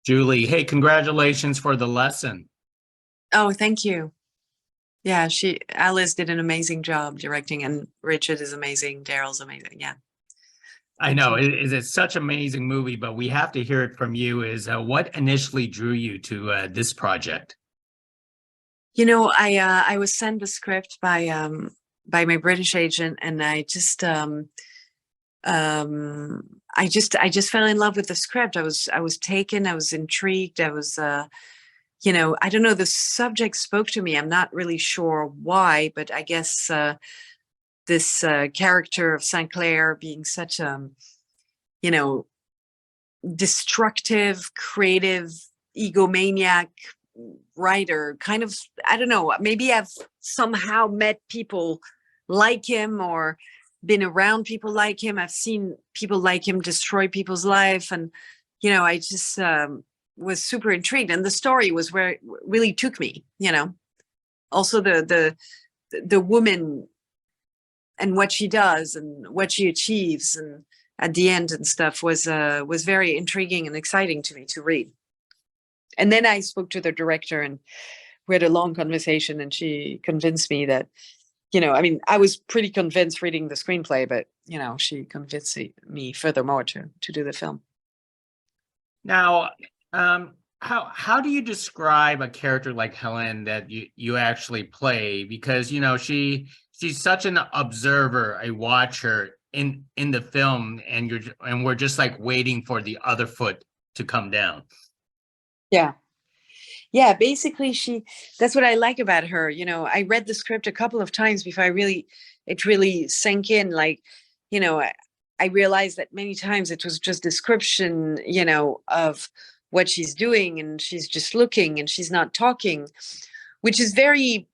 Julie, hey, congratulations for the lesson. Oh, thank you. Yeah, Alice did an amazing job directing, and Richard is amazing. Daryl's amazing. Yeah, I thank know you. it's such an amazing movie, but we have to hear it from you. Is what initially drew you to this project? I was sent the script by my British agent, and I just fell in love with the script. I was taken. I was intrigued. I don't know. The subject spoke to me. I'm not really sure why, but I guess this character of Sinclair being such you know destructive, creative, egomaniac writer, kind of, I don't know, maybe I've somehow met people like him or been around people like him. I've seen people like him destroy people's life. And, I just was super intrigued. And the story was where it really took me. Also the woman and what she does and what she achieves and at the end and stuff was very intriguing and exciting to me to read. And then I spoke to the director and we had a long conversation, and she convinced me that, I was pretty convinced reading the screenplay, but, she convinced me furthermore to do the film. Now, how do you describe a character like Hélène that you actually play? Because she's such an observer, a watcher in the film, and we're just like waiting for the other foot to come down. Yeah, basically that's what I like about her. I read the script a couple of times before it really sank in. Like, I realized that many times it was just description, of what she's doing, and she's just looking and she's not talking, which is very,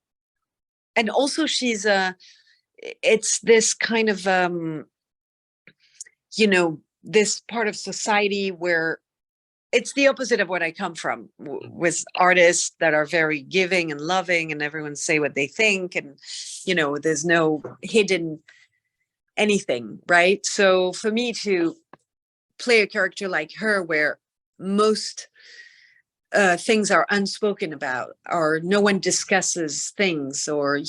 and also it's this kind of, this part of society where it's the opposite of what I come from, with artists that are very giving and loving and everyone say what they think. And, there's no hidden anything, right? So for me to play a character like her, where most things are unspoken about, or no one discusses things, or,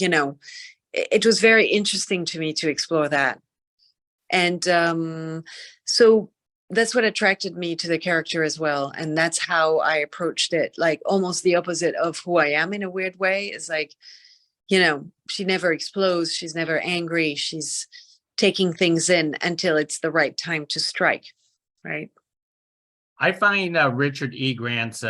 it was very interesting to me to explore that. And so that's what attracted me to the character as well. And that's how I approached it, like almost the opposite of who I am in a weird way. Is like, she never explodes. She's never angry. She's taking things in until it's the right time to strike. Right. I find Richard E. Grant's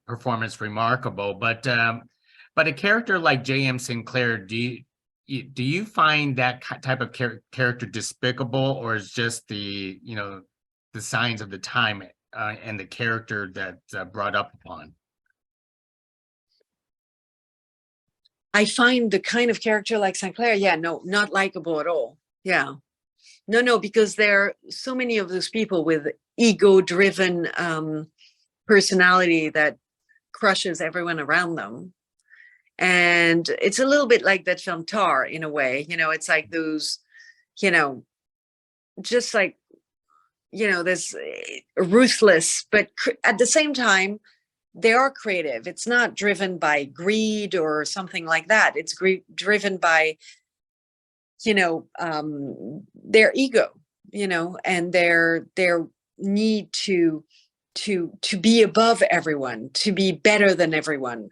performance remarkable, but a character like J.M. Sinclair, do you find that type of character despicable, or is just the signs of the time and the character that's brought up upon? I find the kind of character like Sinclair, no, not likable at all. Yeah. No, because there are so many of those people with ego-driven personality that crushes everyone around them. And it's a little bit like that film Tar in a way. It's like those, just like, this ruthless, but at the same time, they are creative. It's not driven by greed or something like that. It's driven by, their ego, and their need to be above everyone, to be better than everyone.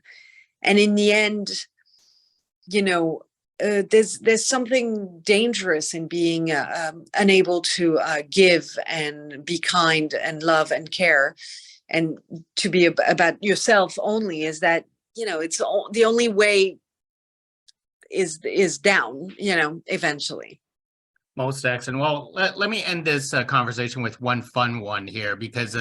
And in the end, there's something dangerous in being unable to give and be kind and love and care, and to be about yourself only. Is that, it's the only way is down, eventually. Most excellent. Well, let me end this conversation with one fun one here, because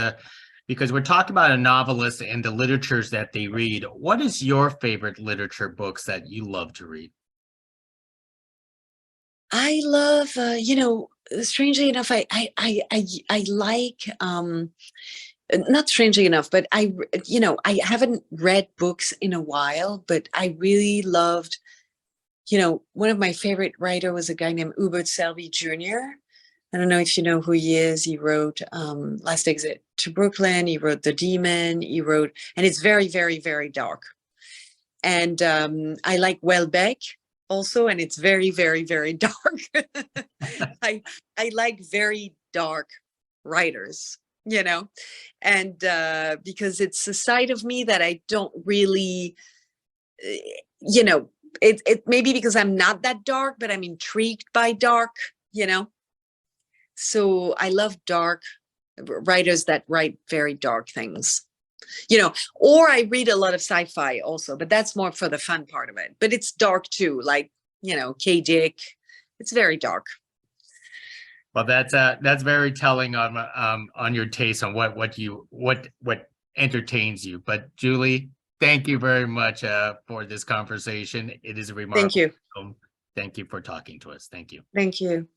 we're talking about a novelist and the literatures that they read. What is your favorite literature books that you love to read? I love, strangely enough, I like, not strangely enough, but I haven't read books in a while, but I really loved, one of my favorite writer was a guy named Hubert Selby Jr., I don't know if you know who he is. He wrote Last Exit to Brooklyn. He wrote The Demon. He wrote, and it's very, very, very dark. And I like Welbeck also, and it's very, very, very dark. I like very dark writers, you know, and because it's a side of me that I don't really, you know, it maybe because I'm not that dark, but I'm intrigued by dark, you know. So I love dark writers that write very dark things, you know, or I read a lot of sci-fi also, but that's more for the fun part of it. But it's dark too, like, you know, K. Dick. It's very dark. Well, that's very telling on your taste on what entertains you. But Julie, thank you very much for this conversation. It is a remarkable. Thank you. Thank you for talking to us. Thank you. Thank you.